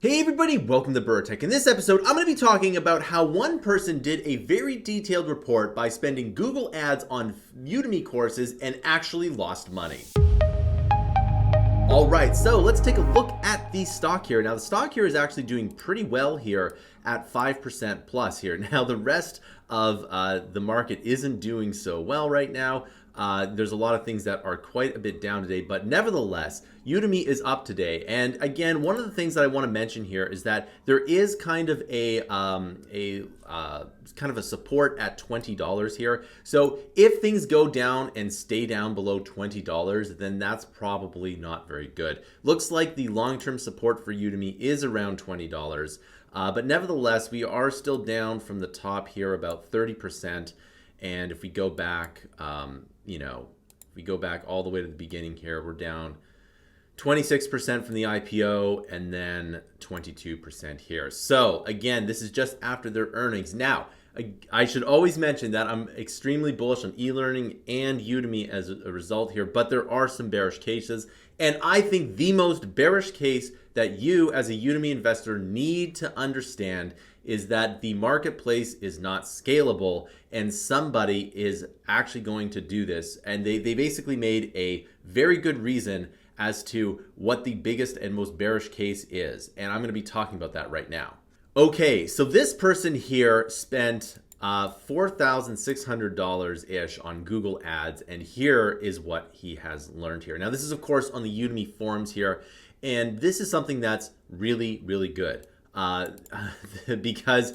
Hey everybody, welcome to Bura. In this episode, I'm going to be talking about how one person did a very detailed report by spending Google ads on Udemy courses and actually lost money. All right, so let's take a look at the stock here. Now the stock here is actually doing pretty well here at 5% plus here. Now the rest of the market isn't doing so well right now. There's a lot of things that are quite a bit down today, but nevertheless, Udemy is up today. And again, one of the things that I want to mention here is that there is kind of a support at $20 here. So if things go down and stay down below $20, then that's probably not very good. Looks like the long-term support for Udemy is around $20. But nevertheless, we are still down from the top here about 30%. And if we go back, if we go back all the way to the beginning here, we're down 26% from the IPO and then 22% here. So again, this is just after their earnings. Now, I should always mention that I'm extremely bullish on e-learning and Udemy as a result here, but there are some bearish cases. And I think the most bearish case that you as a Udemy investor need to understand is that the marketplace is not scalable and somebody is actually going to do this. And they basically made a very good reason as to what the biggest and most bearish case is. And I'm going to be talking about that right now. Okay, so this person here spent $4,600-ish on Google ads, and here is what he has learned here. Now, this is, of course, on the Udemy forums here, and this is something that's really, really good because,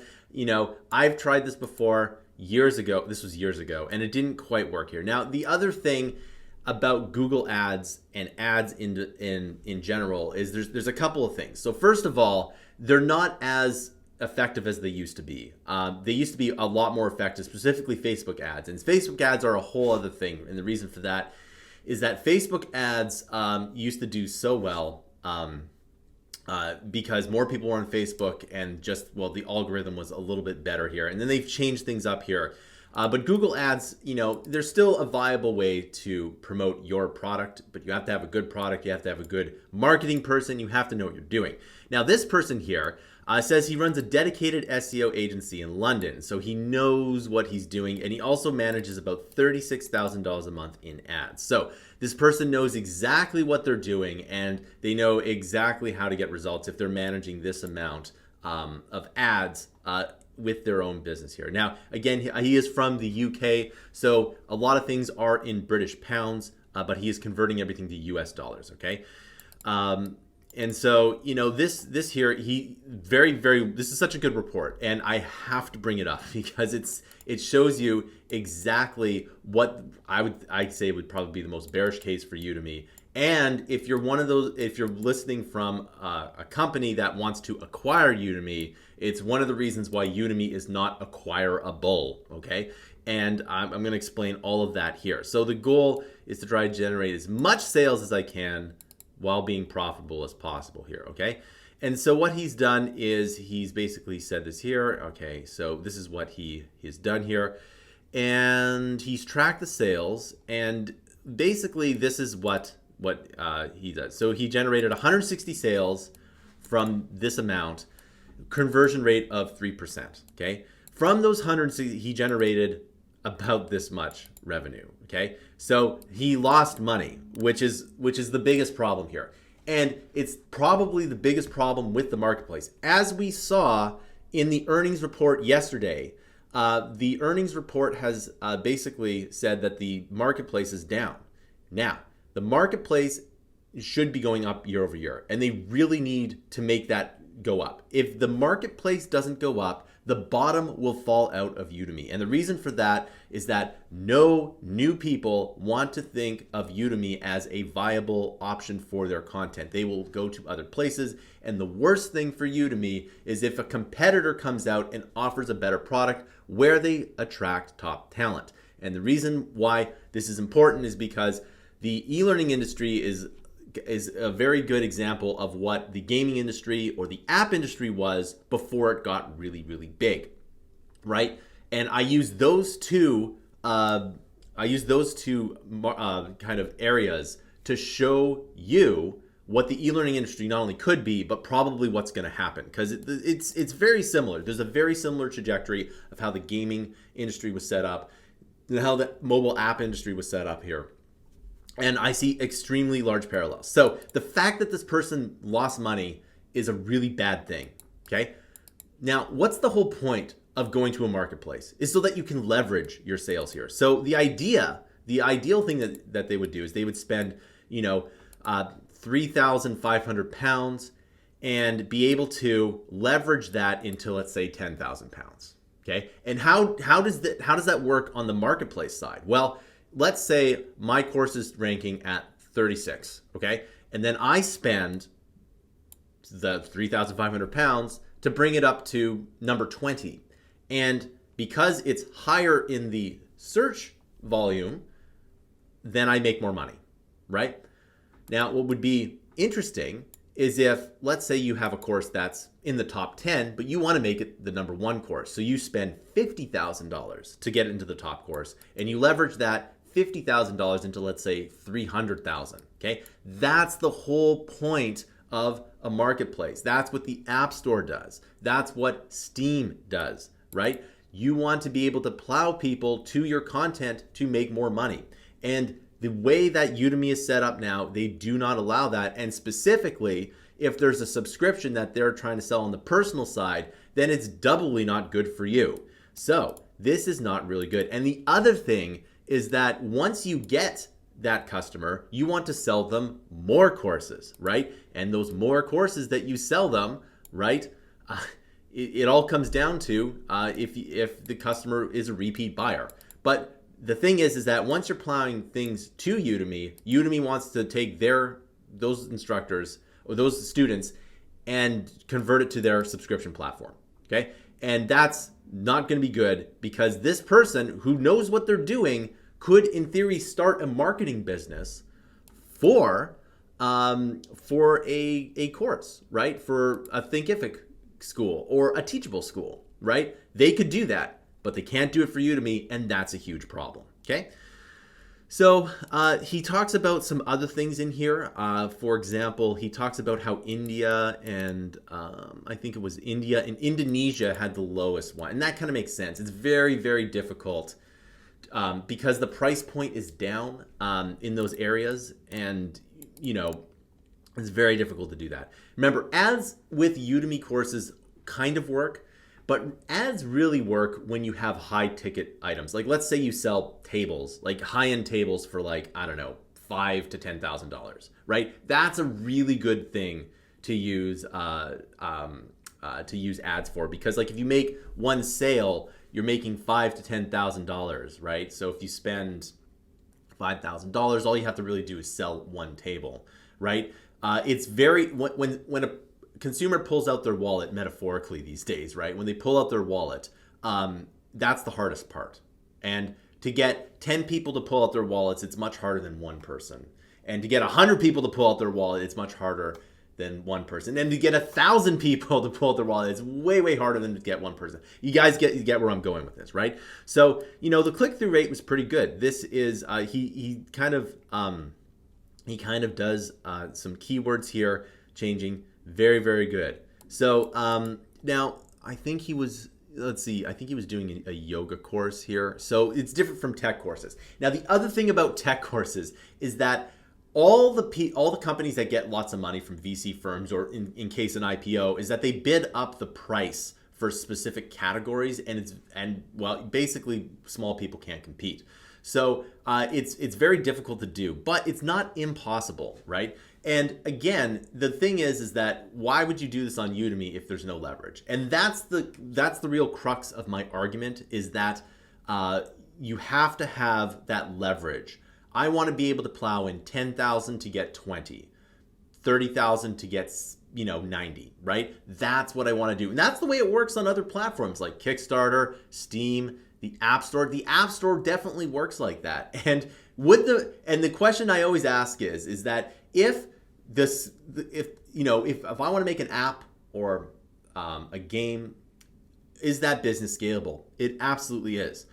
I've tried this before years ago. This was years ago, and it didn't quite work here. Now, the other thing about Google ads and ads in general is there's a couple of things. So first of all, they're not as effective as they used to be. They used to be a lot more effective, specifically Facebook ads. And Facebook ads are a whole other thing. And the reason for that is that Facebook ads used to do so well because more people were on Facebook and the algorithm was a little bit better here. And then they've changed things up here. But Google ads, they're still a viable way to promote your product, but you have to have a good product. You have to have a good marketing person. You have to know what you're doing. Now, this person here says he runs a dedicated SEO agency in London, so he knows what he's doing, and he also manages about $36,000 a month in ads. So this person knows exactly what they're doing, and they know exactly how to get results if they're managing this amount of ads with their own business here. Now, again, he is from the UK, so a lot of things are in British pounds, but he is converting everything to US dollars, okay? And so, this here, this is such a good report, and I have to bring it up because it shows you exactly what I'd say would probably be the most bearish case for Udemy. And if you're if you're listening from a company that wants to acquire Udemy, it's one of the reasons why Udemy is not acquirable, okay? And I'm going to explain all of that here. So the goal is to try to generate as much sales as I can while being profitable as possible here, okay? And so what he's done is he's basically said this here, okay? So this is what he has done here. And he's tracked the sales, and basically this is what he does. So he generated 160 sales from this amount, conversion rate of 3%, okay? From those 160, he generated about this much revenue, okay? So he lost money, which is the biggest problem here. And it's probably the biggest problem with the marketplace. As we saw in the earnings report yesterday, the earnings report has basically said that the marketplace is down. Now, the marketplace should be going up year over year, and they really need to make that go up. If the marketplace doesn't go up, the bottom will fall out of Udemy. And the reason for that is that no new people want to think of Udemy as a viable option for their content. They will go to other places. And the worst thing for Udemy is if a competitor comes out and offers a better product where they attract top talent. And the reason why this is important is because the e-learning industry is a very good example of what the gaming industry or the app industry was before it got really, really big, right? And I use those two kind of areas to show you what the e-learning industry not only could be, but probably what's going to happen, because it's very similar. There's a very similar trajectory of how the gaming industry was set up and how the mobile app industry was set up here. And I see extremely large parallels. So the fact that this person lost money is a really bad thing, okay? Now, what's the whole point of going to a marketplace? Is so that you can leverage your sales here. So the ideal thing that they would do is they would spend, £3,500 and be able to leverage that into, let's say, £10,000. Okay, and how does that work on the marketplace side? Well, let's say my course is ranking at 36. Okay, and then I spend the £3,500 to bring it up to number 20, and because it's higher in the search volume, then I make more money, right? Now, what would be interesting is if, let's say you have a course that's in the top 10, but you want to make it the number 1 course. So you spend $50,000 to get into the top course, and you leverage that $50,000 into, let's say, $300,000. Okay, that's the whole point of a marketplace. That's what the App Store does. That's what Steam does, right? You want to be able to plow people to your content to make more money. And the way that Udemy is set up now, they do not allow that. And specifically, if there's a subscription that they're trying to sell on the personal side, then it's doubly not good for you. So this is not really good. And the other thing is that once you get that customer, you want to sell them more courses, right? And those more courses that you sell them, right? It all comes down to if the customer is a repeat buyer. But the thing is that once you're plowing things to Udemy, Udemy wants to take those instructors or those students and convert it to their subscription platform, okay? And that's not going to be good, because this person who knows what they're doing could, in theory, start a marketing business for a course, right? For a Thinkific school or a Teachable school, right? They could do that, but they can't do it for Udemy, and that's a huge problem, okay? So he talks about some other things in here. For example, he talks about how India and I think it was India and Indonesia had the lowest one, and that kind of makes sense. It's very, very difficult because the price point is down in those areas, and it's very difficult to do that. Remember, ads with Udemy courses kind of work, but ads really work when you have high ticket items. Like, let's say you sell tables, like high-end tables for, like, I don't know, $5,000 to $10,000, right? That's a really good thing to use ads for, because, like, if you make one sale, you're making $5,000 to $10,000, right? So if you spend $5,000, all you have to really do is sell one table, right? It's very when a consumer pulls out their wallet, metaphorically these days, right? When they pull out their wallet, that's the hardest part. And to get 10 people to pull out their wallets, it's much harder than one person. And to get 100 people to pull out their wallet, it's much harder than one person. And to get 1,000 people to pull out their wallet, it's way, way harder than to get one person. You guys get where I'm going with this, right? So, the click-through rate was pretty good. This is, he kind of does some keywords here, changing. Very, very good. So now I think he was, I think he was doing a yoga course here. So it's different from tech courses. Now, the other thing about tech courses is that all the companies that get lots of money from VC firms, or in case an IPO, is that they bid up the price for specific categories, and basically small people can't compete. So it's very difficult to do, but it's not impossible, right? And again, the thing is that why would you do this on Udemy if there's no leverage? And that's the real crux of my argument, is that you have to have that leverage. I want to be able to plow in 10,000 to get 20, 30,000 to get 90, right? That's what I want to do. And that's the way it works on other platforms like Kickstarter, Steam, the App Store. The App Store definitely works like that. And the question I always ask is that if I want to make an app or a game, is that business scalable? It absolutely is.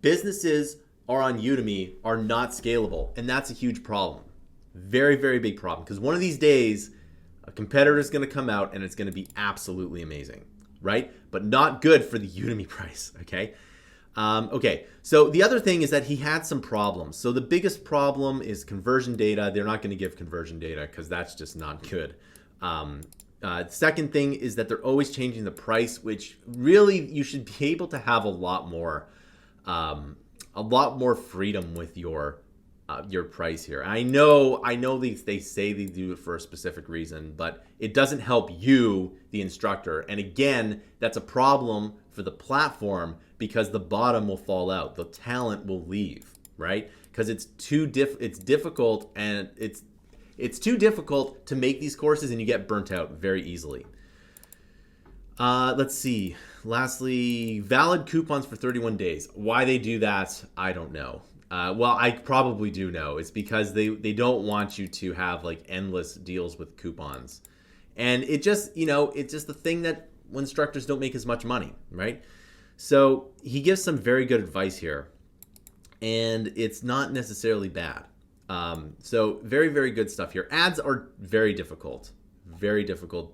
Businesses are on Udemy are not scalable, and that's a huge problem. Very, very big problem, because one of these days a competitor is going to come out and it's going to be absolutely amazing, right? But not good for the Udemy price, okay? Okay, so the other thing is that he had some problems. So the biggest problem is conversion data. They're not going to give conversion data because that's just not good. Second thing is that they're always changing the price, which really you should be able to have a lot more freedom with your price here. I know they say they do it for a specific reason, but it doesn't help you, the instructor. And again, that's a problem for the platform because the bottom will fall out. The talent will leave, right? Because it's difficult, and it's too difficult to make these courses, and you get burnt out very easily. Let's see. Lastly, valid coupons for 31 days. Why they do that, I don't know. Well, I probably do know. It's because they don't want you to have like endless deals with coupons. And it just, it's just the thing that instructors don't make as much money, right? So he gives some very good advice here, and it's not necessarily bad. So very, very good stuff here. Ads are very difficult,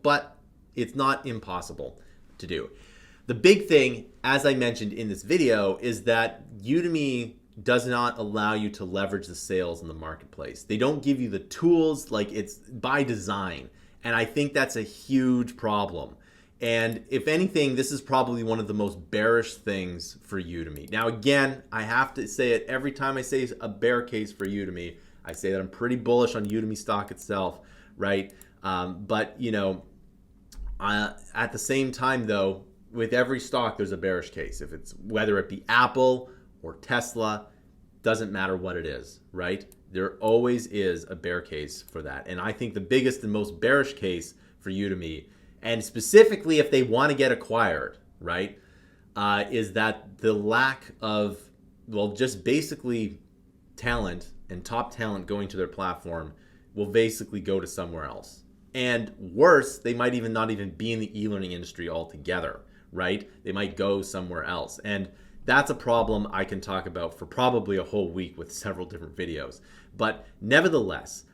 but it's not impossible to do. The big thing, as I mentioned in this video, is that Udemy does not allow you to leverage the sales in the marketplace. They don't give you the tools, like it's by design. And I think that's a huge problem. And if anything, this is probably one of the most bearish things for Udemy. Now, again, I have to say it every time I say a bear case for Udemy. I say that I'm pretty bullish on Udemy stock itself, right? But, at the same time, though, with every stock, there's a bearish case. If it's whether it be Apple or Tesla, doesn't matter what it is, right? There always is a bear case for that. And I think the biggest and most bearish case for Udemy, and specifically if they want to get acquired, right, is that the lack of, just basically talent and top talent going to their platform will basically go to somewhere else. And worse, they might even not even be in the e-learning industry altogether, right? They might go somewhere else. And that's a problem I can talk about for probably a whole week with several different videos. But nevertheless,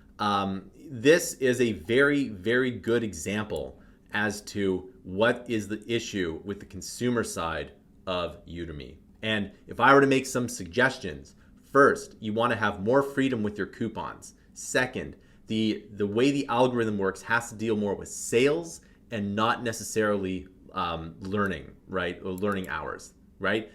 this is a very, very good example as to what is the issue with the consumer side of Udemy. And if I were to make some suggestions, first, you want to have more freedom with your coupons. Second, the way the algorithm works has to deal more with sales and not necessarily learning, right? Or learning hours, right?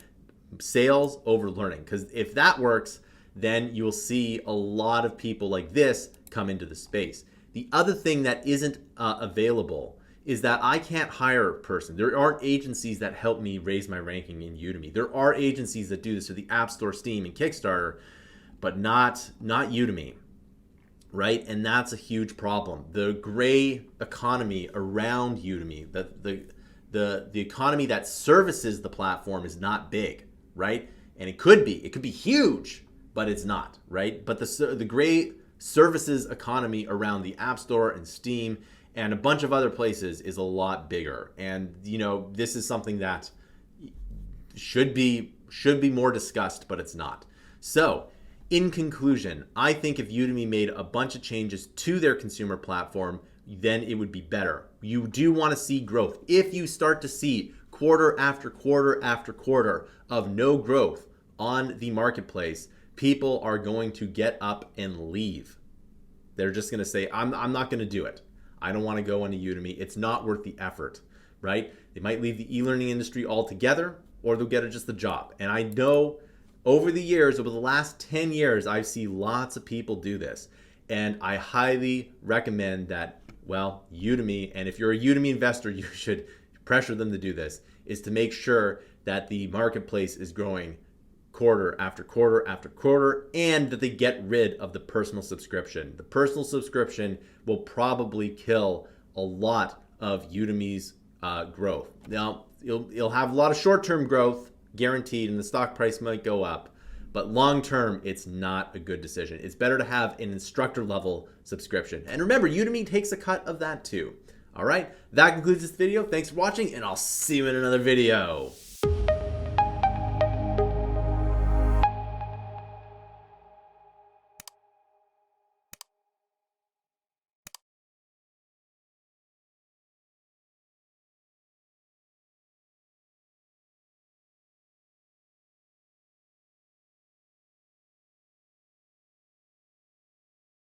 Sales over learning. Because if that works, then you'll see a lot of people like this come into the space. The other thing that isn't available is that I can't hire a person. There aren't agencies that help me raise my ranking in Udemy. There are agencies that do this through the App Store, Steam, and Kickstarter, but not Udemy, right? And that's a huge problem. The gray economy around Udemy, the economy that services the platform is not big, right? And it could be huge, but it's not, right? But the gray services economy around the App Store and Steam and a bunch of other places is a lot bigger. And, this is something that should be more discussed, but it's not. So, in conclusion, I think if Udemy made a bunch of changes to their consumer platform, then it would be better. You do want to see growth. If you start to see quarter after quarter after quarter of no growth on the marketplace, people are going to get up and leave. They're just going to say, I'm not going to do it. I don't want to go into Udemy. It's not worth the effort, right? They might leave the e-learning industry altogether, or they'll get just a job. And I know over the last 10 years, I've seen lots of people do this. And I highly recommend that, Udemy, and if you're a Udemy investor, you should pressure them to do this, is to make sure that the marketplace is growing quarter after quarter after quarter, and that they get rid of the personal subscription. The personal subscription will probably kill a lot of Udemy's growth. Now, you'll have a lot of short-term growth guaranteed, and the stock price might go up, but long-term, it's not a good decision. It's better to have an instructor-level subscription. And remember, Udemy takes a cut of that too. All right, that concludes this video. Thanks for watching, and I'll see you in another video.